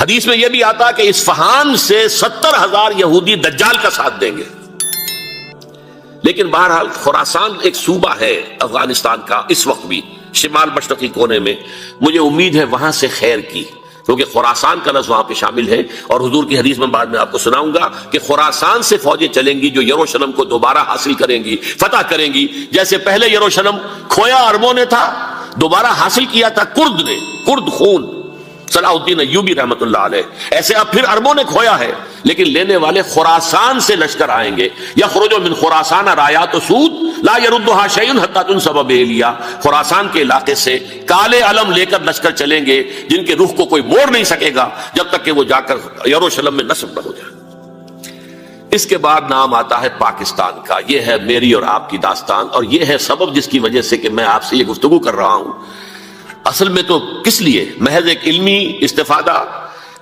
حدیث میں یہ بھی آتا کہ اصفہان سے 70,000 یہودی دجال کا ساتھ دیں گے. لیکن بہرحال خراسان ایک صوبہ ہے افغانستان کا اس وقت بھی شمال مشرقی کونے میں. مجھے امید ہے وہاں سے خیر کی، کیونکہ خراسان کا لفظ وہاں پہ شامل ہے. اور حضور کی حدیث میں بعد میں آپ کو سناؤں گا کہ خراسان سے فوجیں چلیں گی جو یروشلم کو دوبارہ حاصل کریں گی، فتح کریں گی. جیسے پہلے یروشلم کھویا عربوں نے تھا، دوبارہ حاصل کیا تھا کرد نے، کرد خون صلاح الدین ایوبی رحمۃ اللہ علیہ، ایسے اب پھر عربوں نے کھویا ہے. لیکن لینے والے خراسان سے لشکر آئیں گے. یخرج من خراسان رایات سود لا یردها شیء حتی تنصب بإیلیا. خراسان کے علاقے سے کالے علم لے کر لشکر چلیں گے جن کے رخ کو کوئی موڑ نہیں سکے گا جب تک کہ وہ جا کر یروشلم میں نصب نہ ہو جائے. اس کے بعد نام آتا ہے پاکستان کا. یہ ہے میری اور آپ کی داستان، اور یہ ہے سبب جس کی وجہ سے کہ میں آپ سے یہ گفتگو کر رہا ہوں. اصل میں تو کس لیے؟ محض ایک علمی استفادہ،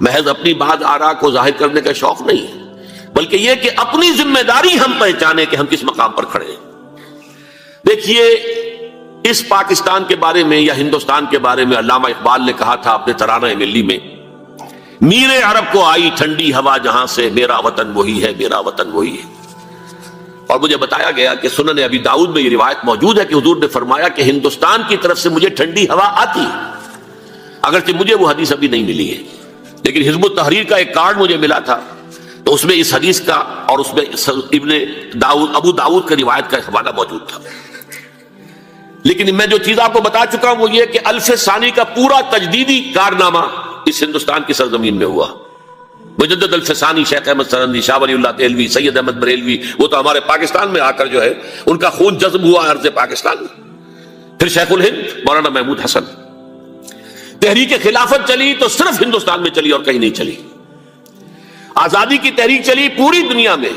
محض اپنی بات آراء کو ظاہر کرنے کا شوق نہیں، بلکہ یہ کہ اپنی ذمہ داری ہم پہچانے کہ ہم کس مقام پر کھڑے ہیں. دیکھیے اس پاکستان کے بارے میں یا ہندوستان کے بارے میں علامہ اقبال نے کہا تھا اپنے ترانہ ملی میں، میر عرب کو آئی ٹھنڈی ہوا جہاں سے، میرا وطن وہی ہے، میرا وطن وہی ہے. اور مجھے بتایا گیا کہ سنن ابی داؤد میں یہ روایت موجود ہے کہ حضور نے فرمایا کہ ہندوستان کی طرف سے مجھے ٹھنڈی ہوا آتی ہے. اگرچہ مجھے وہ حدیث ابھی نہیں ملی ہے، لیکن حزب التحریر کا ایک کارڈ مجھے ملا تھا، تو اس میں اس حدیث کا اور اس میں ابو داؤد کا روایت کا حوالہ موجود تھا. لیکن میں جو چیز آپ کو بتا چکا ہوں وہ یہ کہ الف ثانی کا پورا تجدیدی کارنامہ اس ہندوستان کی سرزمین میں ہوا. مجدد الف ثانی شیخ احمد سرندی، شاہ ولی اللہ دہلوی، سید احمد بریلوی، وہ تو ہمارے پاکستان میں آ کر جو ہے ان کا خون جذب ہوا ارض پاکستان میں. پھر شیخ الہند مولانا محمود حسن. تحریک خلافت چلی تو صرف ہندوستان میں چلی اور کہیں نہیں چلی. آزادی کی تحریک چلی پوری دنیا میں،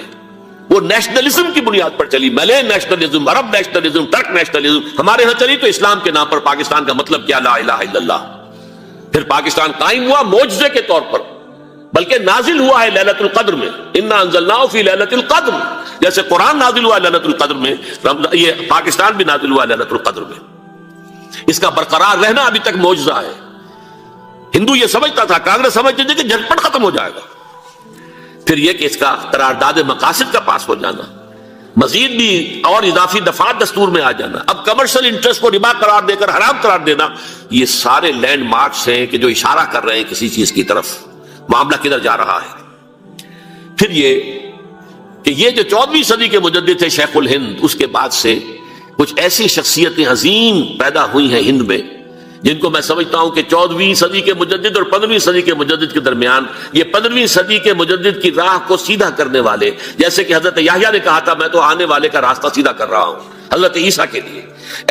وہ نیشنلزم کی بنیاد پر چلی، ملے نیشنلزم، عرب نیشنلزم، ترک نیشنلزم. ہمارے ہاں چلی تو اسلام کے نام پر پاکستان کا مطلب کیا؟ لا الہ الا اللہ. پھر پاکستان قائم ہوا معجزے کے طور پر، بلکہ نازل ہوا ہے ليلۃ القدر میں. انا انزلناه في ليلۃ القدر، جیسے قرآن نازل ہوا ہے ليلۃ القدر میں، یہ پاکستان بھی نازل ہوا ہے ليلۃ القدر میں. اس کا برقرار رہنا ابھی تک معجزہ ہے. ہندو یہ سمجھتا تھا، کانگریس سمجھتی تھی کہ جھٹپٹ ختم ہو جائے گا. پھر یہ کہ اس کا قرارداد مقاصد کا پاس ہو جانا، مزید بھی اور اضافی دفعات دستور میں آ جانا، اب کمرشل انٹرسٹ کو ربا قرار دے کر حرام قرار دینا، یہ سارے لینڈ مارکس ہیں کہ جو اشارہ کر رہے ہیں کسی چیز کی طرف، معاملہ کدھر جا رہا ہے. پھر یہ کہ یہ جو 14ویں صدی کے مجدد تھے شیخ الہند، اس کے بعد سے کچھ ایسی شخصیتیں عظیم پیدا ہوئی ہیں ہند میں جن کو میں سمجھتا ہوں کہ 14ویں صدی کے مجدد اور 15ویں صدی کے مجدد کے درمیان یہ 15ویں صدی کے مجدد کی راہ کو سیدھا کرنے والے، جیسے کہ حضرت یحییٰ نے کہا تھا میں تو آنے والے کا راستہ سیدھا کر رہا ہوں حضرت عیسیٰ کے لیے،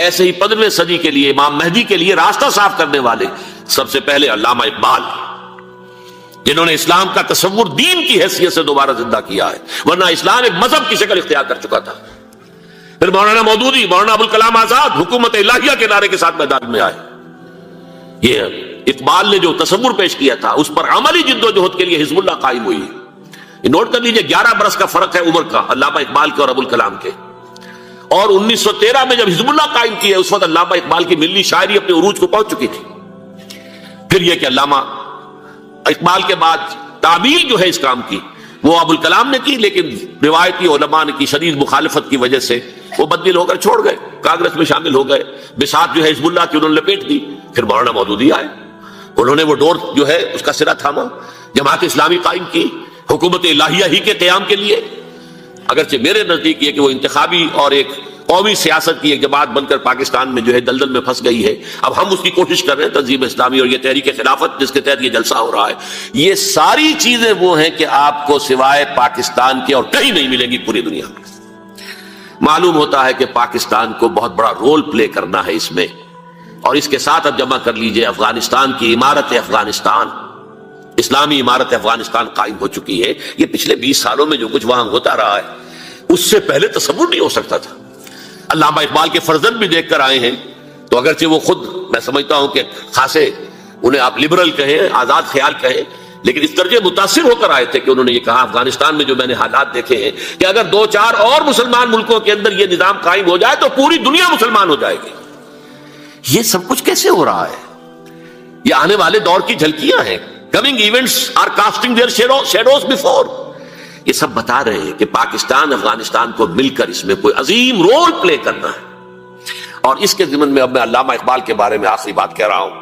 ایسے ہی 15ویں صدی کے لیے امام مہدی کے لیے راستہ صاف کرنے والے سب سے پہلے علامہ اقبال، جنہوں نے اسلام کا تصور دین کی حیثیت سے دوبارہ زندہ کیا ہے، ورنہ اسلام ایک مذہب کی شکل اختیار کر چکا تھا. پھر مولانا مودودی، مولانا ابوالکلام آزاد حکومت الہیہ کے نعرے کے ساتھ میدان میں آئے. یہ اقبال نے جو تصور پیش کیا تھا اس پر عملی جدوجہد کے لیے حزب اللہ قائم ہوئی. یہ نوٹ کر لیجئے 11 برس کا فرق ہے عمر کا علامہ اقبال کے اور ابوالکلام کے. اور 1913 میں جب حزب اللہ قائم کیا اس وقت علامہ اقبال کی ملی شاعری اپنے عروج کو پہنچ چکی تھی. پھر یہ کہ علامہ اقبال کے بعد تعمیل جو ہے اس کام کی وہ ابوالکلام نے کی، لیکن روایتی علماء نے کی شدید مخالفت کی وجہ سے وہ بددل ہو کر چھوڑ گئے، کانگریس میں شامل ہو گئے، بساط جو ہے حزب اللہ کی انہوں نے لپیٹ دی. پھر مولانا مودودی آئے، انہوں نے وہ ڈور جو ہے اس کا سرا تھاما، جماعت اسلامی قائم کی حکومت الہیہ ہی کے قیام کے لیے. اگرچہ میرے نزدیک یہ کہ وہ انتخابی اور ایک قومی سیاست کی ایک جماعت بن کر پاکستان میں جو ہے دلدل میں پھنس گئی ہے. اب ہم اس کی کوشش کر رہے ہیں تنظیم اسلامی اور یہ تحریک خلافت جس کے تحت یہ جلسہ ہو رہا ہے. یہ ساری چیزیں وہ ہیں کہ آپ کو سوائے پاکستان کے اور کہیں نہیں ملیں گی پوری دنیا میں. معلوم ہوتا ہے کہ پاکستان کو بہت بڑا رول پلے کرنا ہے اس میں. اور اس کے ساتھ اب جمع کر لیجئے افغانستان کی عمارت افغانستان، اسلامی عمارت افغانستان قائم ہو چکی ہے. یہ پچھلے 20 سالوں میں جو کچھ وہاں ہوتا رہا ہے اس سے پہلے تصور نہیں ہو سکتا تھا. علامہ اقبال کے فرزند بھی دیکھ کر آئے ہیں، تو اگرچہ وہ خود میں سمجھتا ہوں کہ خاصے انہیں آپ لبرل کہیں، آزاد خیال کہیں، لیکن اس درجے متاثر ہو کر آئے تھے کہ انہوں نے یہ کہا افغانستان میں جو میں نے حالات دیکھے ہیں کہ اگر 2-4 اور مسلمان ملکوں کے اندر یہ نظام قائم ہو جائے تو پوری دنیا مسلمان ہو جائے گی. یہ سب کچھ کیسے ہو رہا ہے؟ یہ آنے والے دور کی جھلکیاں ہیں. Coming events are casting their shadows before. یہ سب بتا رہے ہیں کہ پاکستان افغانستان کو مل کر اس میں کوئی عظیم رول پلے کرنا ہے. اور اس کے ضمن میں اب میں علامہ اقبال کے بارے میں آخری بات کہہ رہا ہوں.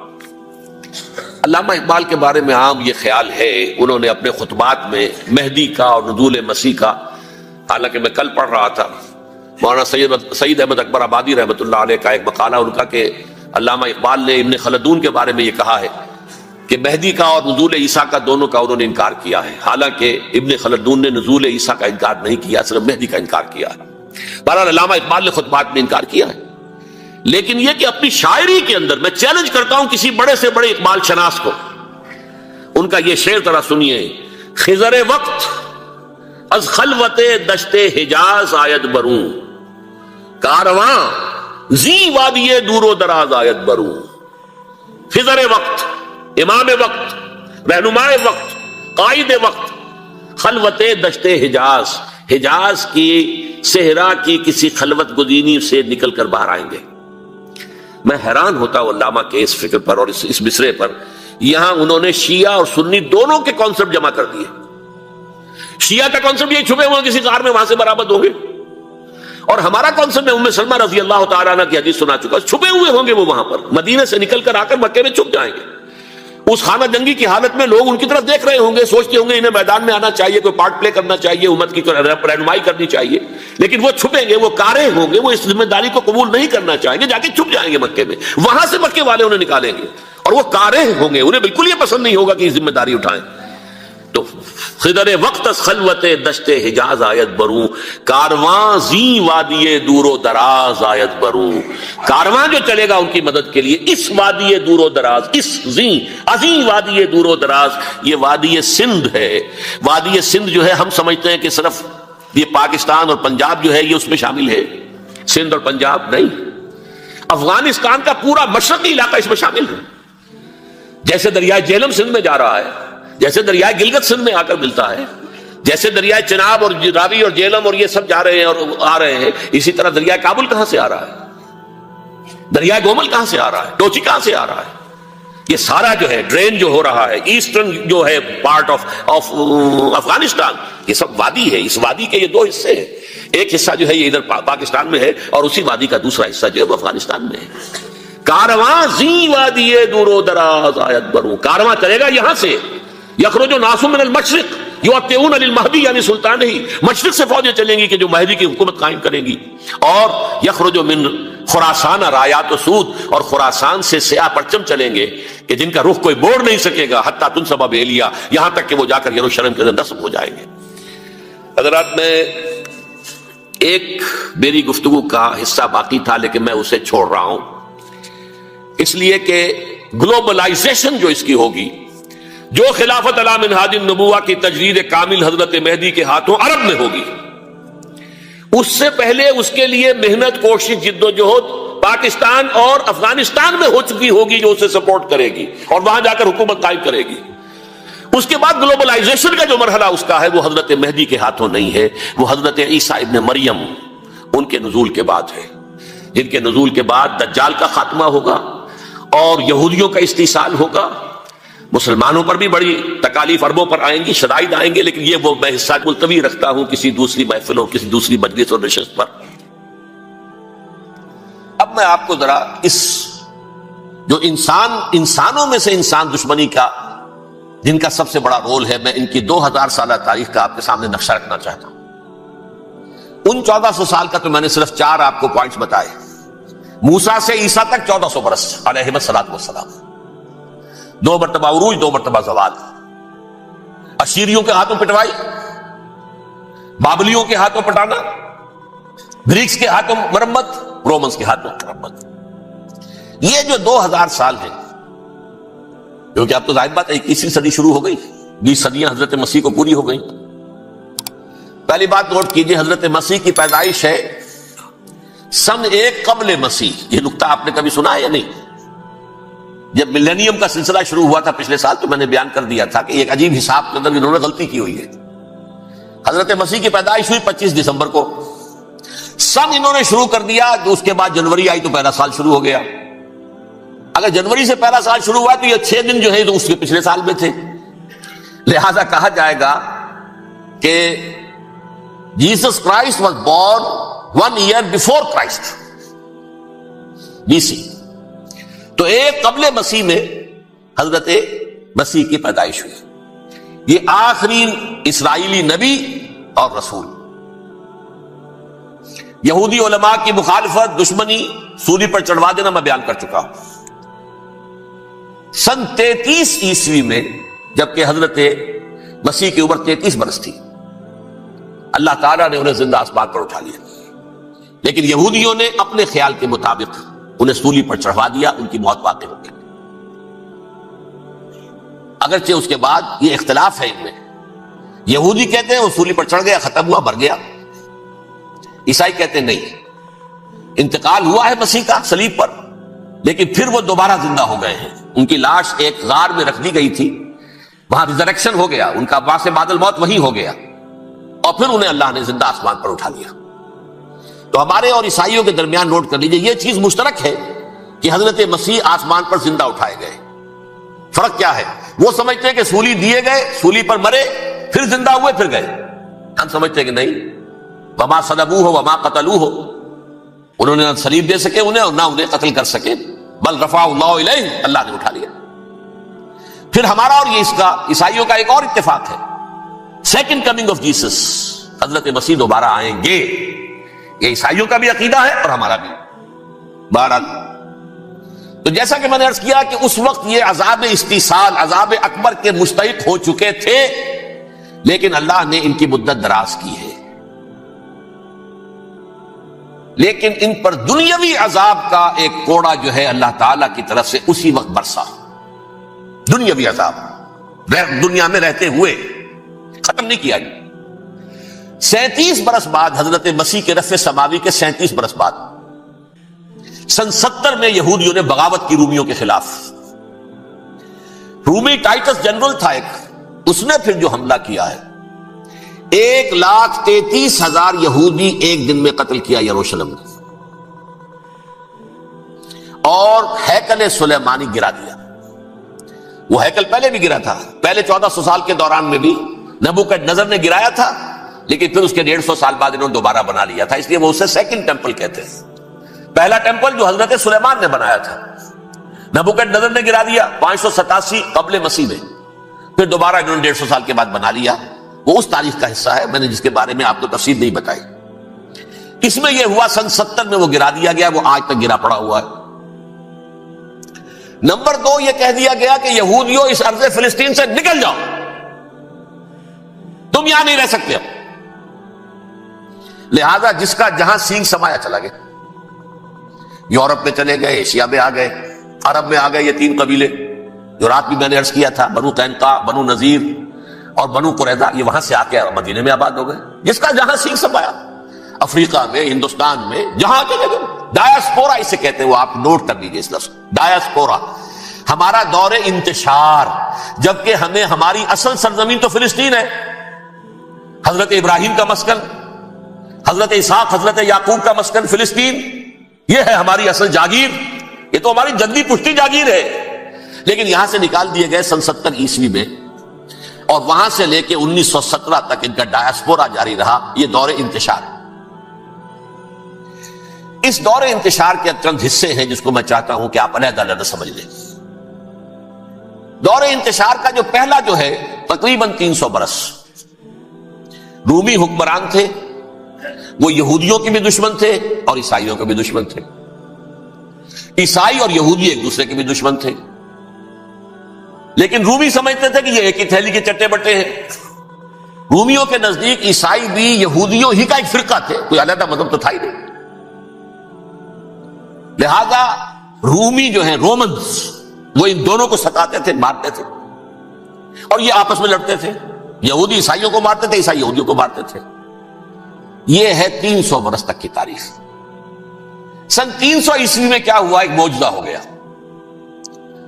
علامہ اقبال کے بارے میں عام یہ خیال ہے، انہوں نے اپنے خطبات میں مہدی کا اور نزول مسیح کا، حالانکہ میں کل پڑھ رہا تھا مولانا سعید احمد اکبر آبادی رحمۃ اللہ علیہ کا ایک مقالہ ان کا کہ علامہ اقبال نے ابن خلدون کے بارے میں یہ کہا ہے کہ مہدی کا اور نزول عیسیٰ کا دونوں کا انہوں نے انکار کیا ہے، حالانکہ ابن خلدون نے نزول عیسیٰ کا انکار نہیں کیا، صرف مہدی کا انکار کیا ہے. بہرحال علامہ اقبال نے خطبات میں انکار کیا ہے. لیکن یہ کہ اپنی شاعری کے اندر میں چیلنج کرتا ہوں کسی بڑے سے بڑے اقبال شناس کو، ان کا یہ شعر ذرا سنیے. خضر وقت از خلوت دشت حجاز آید بروں، کارواں زی وادی دور و دراز آید بروں. خضر وقت، امام وقت، رہنمائے وقت، قائد وقت، خلوت دشت حجاز، حجاز کی صحرا کی کسی خلوت گزینی سے نکل کر باہر آئیں گے. میں حیران ہوتا ہوں علامہ کے اس فکر پر اور اس مصرے پر. یہاں انہوں نے شیعہ اور سنی دونوں کے کانسیپٹ جمع کر دیے. شیعہ کا کانسیپٹ یہ چھپے ہوئے کسی غار میں وہاں سے برآمد ہوں گے، اور ہمارا کانسیپٹ میں ام سلمہ رضی اللہ تعالیٰ عنہ کی حدیث سنا چکا، چھپے ہوئے ہوں گے وہ وہاں پر، مدینے سے نکل کر آ کر مکے میں چھپ جائیں گے. اس خانہ جنگی کی حالت میں لوگ ان کی طرف دیکھ رہے ہوں گے، سوچتے ہوں گے انہیں میدان میں آنا چاہیے، کوئی پارٹ پلے کرنا چاہیے، امت کی رہنمائی کرنی چاہیے، لیکن وہ چھپیں گے، وہ کارے ہوں گے، وہ اس ذمہ داری کو قبول نہیں کرنا چاہیں گے، جا کے چھپ جائیں گے مکے میں. وہاں سے مکے والے انہیں نکالیں گے، اور وہ کارے ہوں گے، انہیں بالکل یہ پسند نہیں ہوگا کہ یہ ذمہ داری اٹھائیں. تو خضر وقت از خلوت دشت حجاز آیت بروں، کارواں زی وادی دور و دراز آیت بروں. کارواں جو چلے گا ان کی مدد کے لیے اس وادی دور و دراز، اس زی عظیم وادی دور و دراز، یہ وادی سندھ ہے. وادی سندھ جو ہے ہم سمجھتے ہیں کہ صرف یہ پاکستان اور پنجاب جو ہے یہ اس میں شامل ہے، سندھ اور پنجاب نہیں، افغانستان کا پورا مشرقی علاقہ اس میں شامل ہے. جیسے دریائے جہلم سندھ میں جا رہا ہے، جیسے دریائے گلگت سندھ میں آ کر ملتا ہے، جیسے دریائے چناب اور راوی اور جہلم اور یہ سب جا رہے ہیں اور آ رہے ہیں، اسی طرح دریائے کابل کہاں سے آ رہا ہے، دریائے گومل کہاں سے آ رہا ہے، ٹوچی کہاں سے آ رہا ہے. یہ سارا جو ہے ڈرین جو ہو رہا ہے ایسٹرن جو ہے پارٹ آف افغانستان، یہ سب وادی ہے. اس وادی کے یہ دو حصے ہیں، ایک حصہ جو ہے یہ ادھر پاکستان میں ہے، اور اسی وادی کا دوسرا حصہ جو ہے وہ افغانستان میں ہے. کارواں زی وادی دور و دراز آیت بروں، کارواں چلے گا یہاں سے. یخرج ناس من المشرق یؤتون للمہدی یعنی سلطان ہی، مشرق سے فوجیں چلیں گی کہ جو مہدی کی حکومت قائم کریں گی. اور یخرج من خراسان رایات و سود، اور خراسان سے سیاہ پرچم چلیں گے کہ جن کا رخ کوئی موڑ نہیں سکے گا، حتیٰ تنصب بیلیا، یہاں تک کہ وہ جا کر یروشلم کے اندر نصب ہو جائیں گے. حضرات، میں ایک میری گفتگو کا حصہ باقی تھا لیکن میں اسے چھوڑ رہا ہوں، اس لیے کہ گلوبلائزیشن جو اس کی ہوگی، جو خلافت علی منہاج النبوہ کی تجدید کامل حضرت مہدی کے ہاتھوں عرب میں ہوگی، اس سے پہلے اس کے لیے محنت، کوشش، جد و جہد پاکستان اور افغانستان میں ہو چکی ہوگی جو اسے سپورٹ کرے گی اور وہاں جا کر حکومت قائم کرے گی. اس کے بعد گلوبلائزیشن کا جو مرحلہ اس کا ہے وہ حضرت مہدی کے ہاتھوں نہیں ہے، وہ حضرت عیسیٰ ابن مریم ان کے نزول کے بعد ہے، جن کے نزول کے بعد دجال کا خاتمہ ہوگا اور یہودیوں کا استحصال ہوگا. مسلمانوں پر بھی بڑی تکالیف اربوں پر آئیں گی، شدائد آئیں گے، لیکن یہ وہ میں حصہ ملتوی رکھتا ہوں کسی دوسری محفل اور کسی دوسری مجلس اور نشست پر. اب میں آپ کو ذرا اس جو انسانوں میں سے انسان دشمنی کا جن کا سب سے بڑا رول ہے، میں ان کی 2000 سالہ تاریخ کا آپ کے سامنے نقشہ رکھنا چاہتا ہوں. ان 1400 سال کا تو میں نے صرف 4 آپ کو پوائنٹس بتائے. موسیٰ سے عیسیٰ تک 1400 برس علیہ السلام، 2 مرتبہ عروج، 2 مرتبہ زوال، اشیریوں کے ہاتھوں پٹوائی، بابلیوں کے ہاتھوں پٹانا، گریکس کے ہاتھوں مرمت، رومنس کے ہاتھوں مرمت. یہ جو 2000 سال ہیں، کیونکہ اب تو ظاہر بات ہے 21ویں صدی شروع ہو گئی، 20 صدیاں حضرت مسیح کو پوری ہو گئی. پہلی بات نوٹ کیجئے، حضرت مسیح کی پیدائش ہے سن 1 قبل مسیح. یہ نقطہ آپ نے کبھی سنا ہے یا نہیں؟ جب ملینیم کا سلسلہ شروع ہوا تھا پچھلے سال تو میں نے بیان کر دیا تھا کہ ایک عجیب حساب کے اندر انہوں نے غلطی کی ہوئی ہے. حضرت مسیح کی پیدائش ہوئی 25 دسمبر کو، سن انہوں نے شروع کر دیا، تو اس کے بعد جنوری آئی تو پہلا سال شروع ہو گیا. اگر جنوری سے پہلا سال شروع ہوا تو یہ 6 دن جو ہے تو اس کے پچھلے سال میں تھے، لہذا کہا جائے گا کہ Jesus Christ was born 1 year before Christ BC. تو ایک قبل مسیح میں حضرت مسیح کی پیدائش ہوئی. یہ آخری اسرائیلی نبی اور رسول. یہودی علماء کی مخالفت، دشمنی، سولی پر چڑھوا دینا میں بیان کر چکا ہوں. سن 33 عیسوی میں جبکہ حضرت مسیح کی عمر 33 برس تھی، اللہ تعالیٰ نے انہیں زندہ آسمان پر اٹھا لیا. لیکن یہودیوں نے اپنے خیال کے مطابق انہیں سولی پر چڑھوا دیا، ان کی موت واقع ہو گئی. اگرچہ اس کے بعد یہ اختلاف ہے ان میں. یہودی کہتے ہیں وہ سولی پر چڑھ گیا، ختم ہوا، مر گیا. عیسائی کہتے ہیں نہیں، انتقال ہوا ہے مسیح کا صلیب پر، لیکن پھر وہ دوبارہ زندہ ہو گئے ہیں. ان کی لاش ایک غار میں رکھ دی گئی تھی، وہاں ریزریکشن ہو گیا، ان کا باعث بعد الموت وہی ہو گیا، اور پھر انہیں اللہ نے زندہ آسمان پر اٹھا لیا. تو ہمارے اور عیسائیوں کے درمیان نوٹ کر لیجئے، یہ چیز مشترک ہے کہ حضرت مسیح آسمان پر زندہ اٹھائے گئے. فرق کیا ہے؟ وہ سمجھتے ہیں کہ سولی دیے گئے، سولی پر مرے، پھر زندہ ہوئے، پھر گئے. ہم سمجھتے ہیں کہ نہیں، وما صلبوہ وما قتلوہ، انہوں نے نہ صلیب دے سکے انہیں اور نہ انہیں قتل کر سکے، بل رفع اللہ الیہ، اللہ نے اٹھا لیا. پھر ہمارا اور یہ اس کا عیسائیوں کا ایک اور اتفاق ہے، سیکنڈ کمنگ آف جیسس، حضرت مسیح دوبارہ آئیں گے. یہ عیسائیوں کا بھی عقیدہ ہے اور ہمارا بھی. بہرحال تو جیسا کہ میں نے عرض کیا کہ اس وقت یہ عذاب استیصال، عذاب اکبر کے مستحق ہو چکے تھے، لیکن اللہ نے ان کی مدت دراز کی ہے. لیکن ان پر دنیاوی عذاب کا ایک کوڑا جو ہے اللہ تعالیٰ کی طرف سے اسی وقت برسا. دنیاوی عذاب دنیا میں رہتے ہوئے ختم نہیں کیا. 37 برس بعد حضرت مسیح کے رفع سماوی کے 37 برس بعد سن 70 میں یہودیوں نے بغاوت کی رومیوں کے خلاف. رومی ٹائٹس جنرل تھا ایک، اس نے پھر جو حملہ کیا ہے، 1,33,000 یہودی ایک دن میں قتل کیا یروشلم میں، اور ہیکل سلیمانی گرا دیا. وہ ہیکل پہلے بھی گرا تھا، پہلے 1400 سال کے دوران میں بھی نبوکدنضر نے گرایا تھا، لیکن پھر اس کے 150 سال بعد انہوں نے دوبارہ بنا لیا تھا، اس لیے وہ اسے سیکنڈ ٹیمپل کہتے ہیں. پہلا ٹیمپل جو حضرت سلیمان نے بنایا تھا، نبوکدنضر نے گرا دیا 587 قبل مسیح میں، پھر دوبارہ انہوں نے 150 سال کے بعد بنا لیا. وہ اس تاریخ کا حصہ ہے، میں نے جس کے بارے میں آپ کو تفصیل نہیں بتائی. اس میں یہ ہوا سن 70 میں وہ گرا دیا گیا، وہ آج تک گرا پڑا ہوا ہے. نمبر 2، یہ کہہ دیا گیا کہ یہودیوں اس ارض فلسطین سے نکل جاؤ، تم یہاں نہیں رہ سکتے. اب لہذا جس کا جہاں سینگ سمایا چلا گیا. یورپ میں چلے گئے، ایشیا میں آ گئے، عرب میں آ گئے. یہ 3 قبیلے جو رات بھی میں نے عرض کیا تھا، بنو قینقاع، بنو نذیر اور بنو قریظہ، یہ وہاں سے آ کے مدینے میں آباد ہو گئے. جس کا جہاں سینگ سمایا، افریقہ میں، ہندوستان میں، جہاں چلے گئے. ڈایاسپورا اسے کہتے ہیں، وہ آپ نوٹ کر لیجیے اس لفظ ڈایاسپورا. ہمارا دور انتشار، جبکہ ہمیں ہماری اصل سرزمین تو فلسطین ہے، حضرت ابراہیم کا مسکن، حضرت اسحاق، حضرت یعقوب کا مسکن فلسطین، یہ ہے ہماری اصل جاگیر، یہ تو ہماری جدی پشتی جاگیر ہے. لیکن یہاں سے نکال دیے گئے سن 70 عیسوی میں، اور وہاں سے لے کے 1917 تک ان کا ڈایاسپورا جاری رہا. یہ دور انتشار. اس دور انتشار کے چند حصے ہیں جس کو میں چاہتا ہوں کہ آپ علیحدہ علیحدہ سمجھ لیں. دور انتشار کا جو پہلا جو ہے تقریباً 300 برس رومی حکمران تھے. وہ یہودیوں کے بھی دشمن تھے اور عیسائیوں کے بھی دشمن تھے. عیسائی اور یہودی ایک دوسرے کے بھی دشمن تھے، لیکن رومی سمجھتے تھے کہ یہ ایک ہی تھیلی کے چٹے بٹے ہیں. رومیوں کے نزدیک عیسائی بھی یہودیوں ہی کا ایک فرقہ تھے، کوئی علیحدہ مذہب تو تھا ہی نہیں. لہذا رومی جو ہیں رومنز، وہ ان دونوں کو ستاتے تھے، مارتے تھے، اور یہ آپس میں لڑتے تھے. یہودی عیسائیوں کو مارتے تھے، عیسائی یہودیوں کو مارتے تھے. یہ ہے 300 برس تک کی تاریخ. سن 300 عیسوی میں کیا ہوا؟ ایک معجزہ ہو گیا.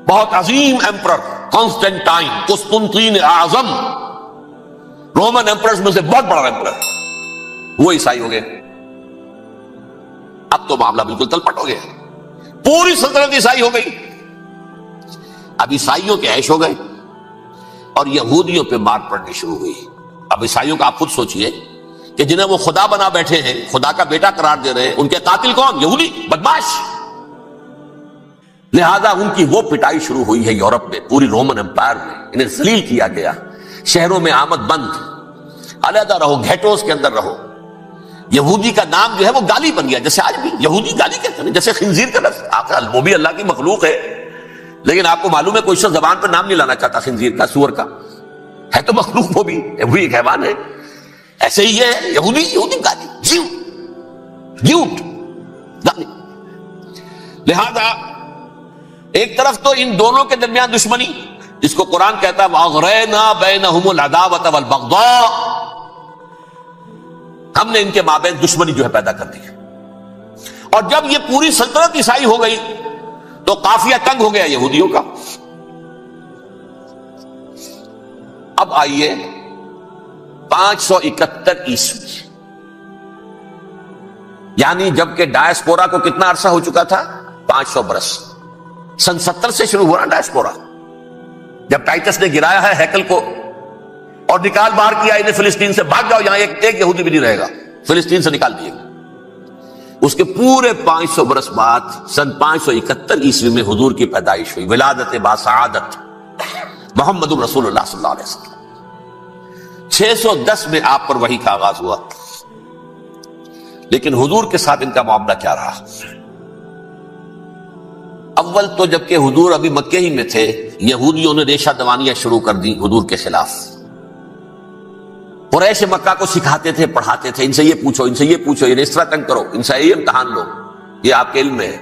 بہت عظیم ایمپرر کانسٹینٹائن، قسطنطین اعظم، رومن ایمپررز میں سے بہت بڑا ایمپرر، وہ عیسائی ہو گئے. اب تو معاملہ بالکل تلپٹ ہو گیا، پوری سلطنت عیسائی ہو گئی. اب عیسائیوں کے عیش ہو گئے. اور یہودیوں پہ مار پڑنی شروع ہوئی. اب عیسائیوں کا آپ خود سوچئے کہ جنہیں وہ خدا بنا بیٹھے ہیں، خدا کا بیٹا قرار دے رہے ہیں، ان کے قاتل کون؟ یہودی بدماش. لہذا ان کی وہ پٹائی شروع ہوئی ہے یورپ میں، پوری رومن امپائر میں انہیں ذلیل کیا گیا. شہروں میں آمد بند، علیحدہ رہو، گھیٹوز کے اندر رہو. یہودی کا نام جو ہے وہ گالی بن گیا، جیسے آج بھی یہودی گالی کہتے ہیں، جیسے خنزیر کا لفظ. آخر وہ بھی اللہ کی مخلوق ہے، لیکن آپ کو معلوم ہے کوئی شخص زبان پر نام نہیں لانا چاہتا خنزیر کا، سور کا. ہے تو مخلوق وہ بھی ایک حیوان ہے. ایسے ہی ہے یہودی گالی، جھوٹ گالی. لہذا ایک طرف تو ان دونوں کے درمیان دشمنی، جس کو قرآن کہتا ہے وَأَغْرَيْنَا بَيْنَهُمُ الْعَدَاوَةَ وَالْبَغْضَاءَ، ہم نے ان کے مابین دشمنی جو ہے پیدا کر دی. اور جب یہ پوری سلطنت عیسائی ہو گئی تو قافیہ تنگ ہو گیا یہودیوں کا. اب آئیے 571 عیسوی، یعنی جبکہ ڈائسپورا کو کتنا عرصہ ہو چکا تھا؟ 500 برس. سن 70 سے شروع ہو رہا ڈائسپورا، جب ٹائٹس نے گرایا ہے ہیکل کو اور نکال باہر کیا انہیں فلسطین سے. بھاگ جاؤ، یہاں ایک یہودی بھی نہیں رہے گا، فلسطین سے نکال دیے. اس کے پورے 500 برس بعد سن 571 عیسوی میں حضور کی پیدائش ہوئی، ولادت باسعادت محمد رسول اللہ صلی اللہ علیہ وسلم. 610 میں آپ پر وحی کا آغاز ہوا. لیکن حضور کے ساتھ ان کا معاملہ کیا رہا؟ اول تو جبکہ حضور ابھی مکے ہی میں تھے، یہودیوں نے ریشہ دوانیاں شروع کر دی حضور کے خلاف. قریش مکہ کو سکھاتے تھے، پڑھاتے تھے، ان سے یہ پوچھو، ان سے یہ پوچھو، انہیں اس طرح تنگ کرو، ان سے یہ امتحان لو. یہ آپ کے علم میں ہے.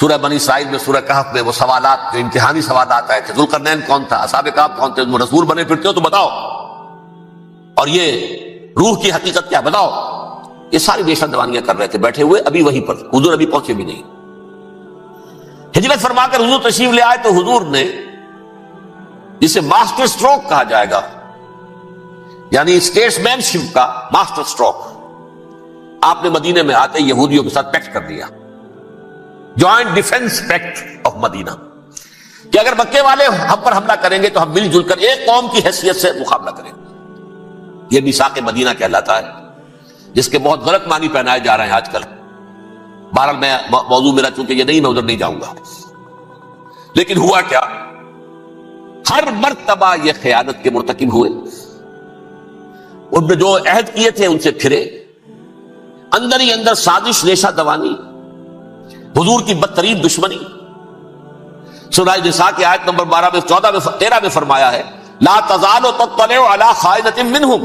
سورہ بنی اسرائیل میں، سورہ کہف میں وہ سوالات، جو امتحانی سوالات آئے تھے، ذوالقرنین کون تھا، اصحاب کہف کون تھے، تم رسول بنے پھرتے ہو تو بتاؤ، اور یہ روح کی حقیقت کیا بتاؤ. یہ ساری ریشہ دوانیاں کر رہے تھے بیٹھے ہوئے ابھی وہیں پر. حضور ابھی پہنچے بھی نہیں. ہجرت فرما کر حضور تشریف لے آئے تو حضور نے جسے ماسٹر سٹروک کہا جائے گا، یعنی اسٹیٹس مین شپ کا ماسٹر سٹروک، آپ نے مدینے میں آتے یہودیوں کے ساتھ پیکٹ کر دیا، جوائنٹ ڈیفنس پیکٹ آف مدینہ، کہ اگر مکے والے ہم پر حملہ کریں گے تو ہم مل جل کر ایک قوم کی حیثیت سے مقابلہ کریں گے. یہ میثاق مدینہ کہلاتا ہے، جس کے بہت غلط معنی پہنائے جا رہے ہیں آج کل. بہرحال میں موضوع میرا چونکہ یہ نہیں، میں ادھر نہیں جاؤں گا. لیکن ہوا کیا؟ ہر مرتبہ یہ خیانت کے مرتکب ہوئے. ان نے جو عہد کیے تھے ان سے پھرے. اندر ہی اندر سازش، ریشہ دوانی، حضور کی بدترین دشمنی. سورہ نساء کی آیت نمبر 12 میں 14 میں 13 میں فرمایا ہے لا تزال تطلع علی خائنۃ منہم.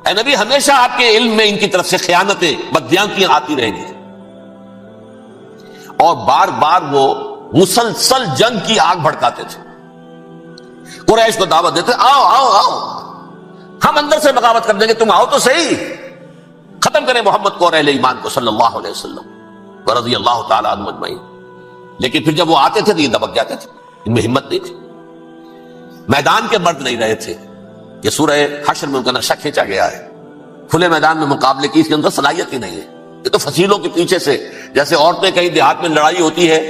اے نبی، ہمیشہ آپ کے علم میں ان کی طرف سے خیانتیں، بددیانتیاں آتی رہیں گی. اور بار بار وہ مسلسل جنگ کی آگ بھڑکاتے تھے. قریش کو دعوت دیتے، آؤ آؤ آؤ، ہم اندر سے بغاوت کر دیں گے، تم آؤ تو صحیح، ختم کریں محمد کو اور اہل ایمان کو صلی اللہ علیہ وسلم رضی اللہ تعالی عنہم اجمعین. لیکن پھر جب وہ آتے تھے تو یہ دبک جاتے تھے، ان میں ہمت نہیں تھی. میدان کے مرد نہیں رہے تھے. یہ سورہ حشر میں ان کا نقشہ کھینچا گیا ہے. کھلے میدان میں مقابلے کی اس کے اندر صلاحیت ہی نہیں ہے. یہ تو فصیلوں کے پیچھے سے، جیسے عورتیں کہیں دیہات میں لڑائی ہوتی ہے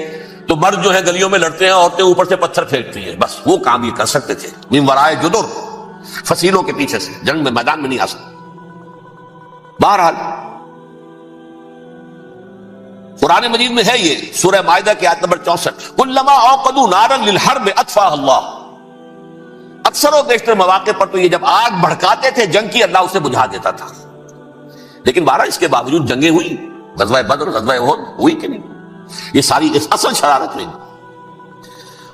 تو مرد جو ہے گلیوں میں لڑتے ہیں، عورتیں اوپر سے پتھر پھینکتی ہیں، بس وہ کام یہ کر سکتے تھے. من ورائے جدر، فصیلوں کے پیچھے سے، جنگ میں میدان میں نہیں آ سکتے. بہرحال قرآن مجید میں ہے یہ سورہ مائدہ کی آیت نمبر 64 کلما اوقدوا نارا للحرب اطفاها اللہ. اکثر و بیشتر مواقع پر تو یہ جب آگ بھڑکاتے تھے جنگ کی، اللہ اسے بجھا دیتا تھا. لیکن بہرحال اس کے باوجود جنگیں ہوئی، غزوہ بدر، غزوہ احد ہوئی کہ نہیں؟ یہ ساری اس اصل شرارت میں.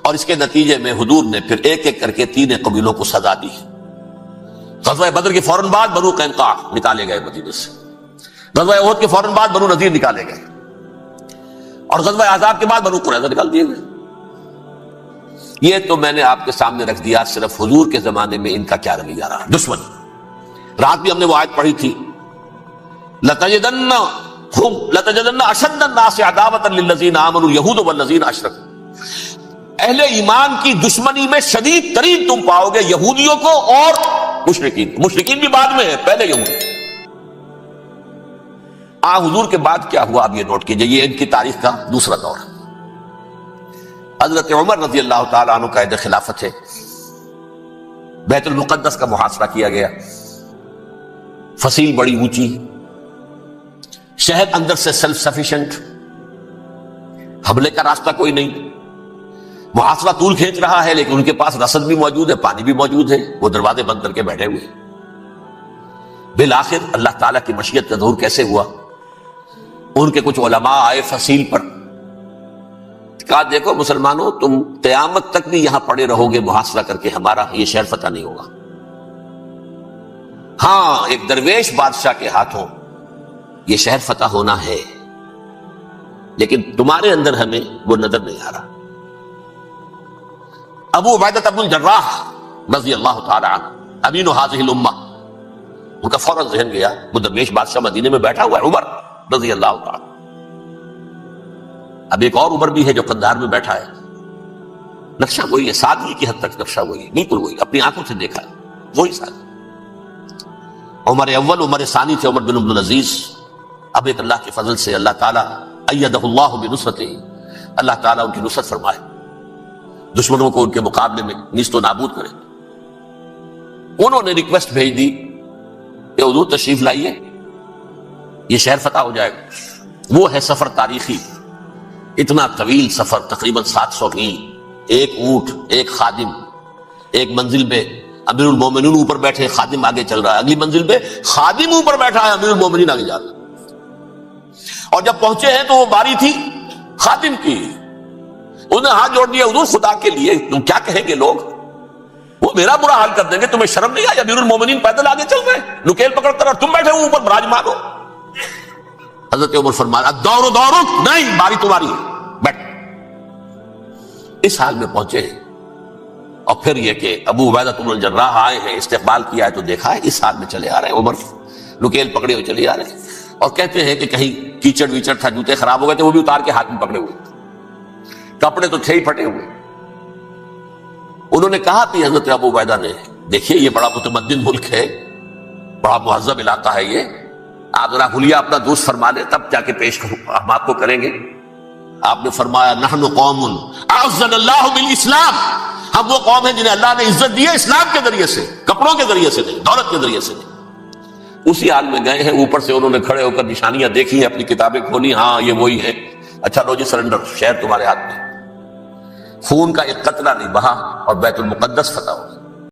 اور اس کے نتیجے میں حضور نے پھر ایک ایک کر کے 3 قبیلوں کو سزا دی. غزوہ بدر کے فوراً بعد بنو قینقاع نکالے گئے مدینے سے. غزوہ احد کے فوراً بعد بنو نذیر نکالے گئے. اور غزوہ احزاب کے بعد بنو قریظہ نکال دیے گئے. یہ تو میں نے آپ کے سامنے رکھ دیا صرف حضور کے زمانے میں ان کا کیا رویہ رہا. دشمن، رات بھی ہم نے وہ آیت پڑھی تھی لَتَجِدَنَّ أَشَدَّ النَّاسِ عَدَاوَةً لِلَّذِينَ آمَنُوا الْيَهُودُ وَالَّذِينَ أَشْرَكُوا. اہل ایمان کی دشمنی میں شدید ترین تم پاؤ گے یہودیوں کو اور مشرکین. مشرکین بھی بعد میں ہے، پہلے یہود. حضور کے بعد کیا ہوا اب یہ نوٹ کیجئے. یہ ان کی تاریخ کا دوسرا دور ہے. حضرت عمر رضی اللہ تعالیٰ عنہ قائد خلافت ہے. بیت المقدس کا محاصرہ کیا گیا، فصیل بڑی اونچی، شہر اندر سے سیلف سفیشینٹ، حملے کا راستہ کوئی نہیں، محاصرہ طول کھینچ رہا ہے، لیکن ان کے پاس رسد بھی موجود ہے، پانی بھی موجود ہے، وہ دروازے بند کر کے بیٹھے ہوئے۔ بالآخر اللہ تعالیٰ کی مشیت کا ظہور کیسے ہوا؟ ان کے کچھ علماء آئے فصیل پر، کہا دیکھو مسلمانوں، تم قیامت تک بھی یہاں پڑے رہو گے محاصرہ کر کے، ہمارا یہ شہر فتح نہیں ہوگا۔ ہاں، ایک درویش بادشاہ کے ہاتھوں یہ شہر فتح ہونا ہے، لیکن تمہارے اندر ہمیں وہ نظر نہیں آ رہا۔ ابو عبیدہ بن الجراح رضی اللہ تعالی عنہ، امین هذه الامہ، ان کا فوراً ذہن گیا وہ درویش بادشاہ مدینے میں بیٹھا ہوا ہے، عمر رضی اللہ تعالی۔ اب ایک اور عمر بھی ہے جو قندھار میں بیٹھا ہے، نقشہ وہی ہے، سادگی کی حد تک نقشہ وہی ہے، بالکل وہی، اپنی آنکھوں سے دیکھا ہے وہی سادگی۔ عمر اول، عمر ثانی تھے عمر بن عبد العزیز۔ اب ایک اللہ کے فضل سے اللہ تعالیٰ ایدہ اللہ بنصرتہ، اللہ تعالیٰ ان کی نصرت فرمائے، دشمنوں کو ان کے مقابلے میں نیست و نابود کرے۔ انہوں نے ریکویسٹ بھیج دی کہ حضور تشریف لائیے، یہ شہر فتح ہو جائے گا۔ وہ ہے سفر تاریخی، اتنا طویل سفر، تقریباً 700 میل، ایک اونٹ، ایک خادم، ایک منزل میں امیر المومنین اوپر بیٹھے، خادم آگے چل رہا ہے، اگلی منزل پہ خادم اوپر بیٹھا ہے، امیر المومنین آگے جا رہا ہے۔ اور جب پہنچے ہیں تو وہ باری تھی خادم کی، انہوں نے ہاتھ جوڑ دیا، حضور خدا کے لیے تم کیا کہیں گے لوگ، وہ میرا برا حال کر دیں گے، تمہیں شرم نہیں آئی؟ امیر المومنین پیدل آگے چل رہے ہیں نکیل پکڑ کر، اور تم بیٹھے ہو اوپر براجمان ہو۔ حضرت عمر فرمایا دورو دورو، نہیں، باری تمہاری ہے، بیٹھ۔ اس حال میں پہنچے ہیں، اور پھر یہ کہ ابو عبیدہ بن الجراح آئے ہیں، استقبال کیا ہے تو دیکھا ہے اس حال میں چلے آ رہے ہیں، عمر نکیل پکڑے ہوئے چلے آ رہے ہیں، اور کہتے ہیں کہ کہیں کیچڑ ویچڑ تھا، جوتے خراب ہو گئے تھے، وہ بھی اتار کے ہاتھ میں پکڑے ہوئے، کپڑے تو تھے ہی پھٹے ہوئے۔ انہوں نے کہا کہ حضرت ابو عبیدہ نے، دیکھیے یہ بڑا متمدن ملک ہے، بڑا مہذب علاقہ ہے یہ، آپ ذرا حلیہ اپنا دوست فرما لیں تب جا کے پیش ہم آپ کو کریں گے۔ آپ نے فرمایا نحن قوم اعزنا اللہ بالاسلام، ہم وہ قوم ہیں جنہیں اللہ نے عزت دی ہے اسلام کے ذریعے سے، کپڑوں کے ذریعے سے نہیں، دولت کے ذریعے سے نہیں۔ اسی حال میں گئے ہیں، اوپر سے انہوں نے کھڑے ہو کر نشانیاں دیکھی ہیں، اپنی کتابیں کھولی، ہاں یہ وہی ہے، اچھا لو جی سرنڈر، شہر تمہارے ہاتھ میں۔ خون کا ایک قطرہ نہیں بہا اور بیت المقدس فتح ہو گیا۔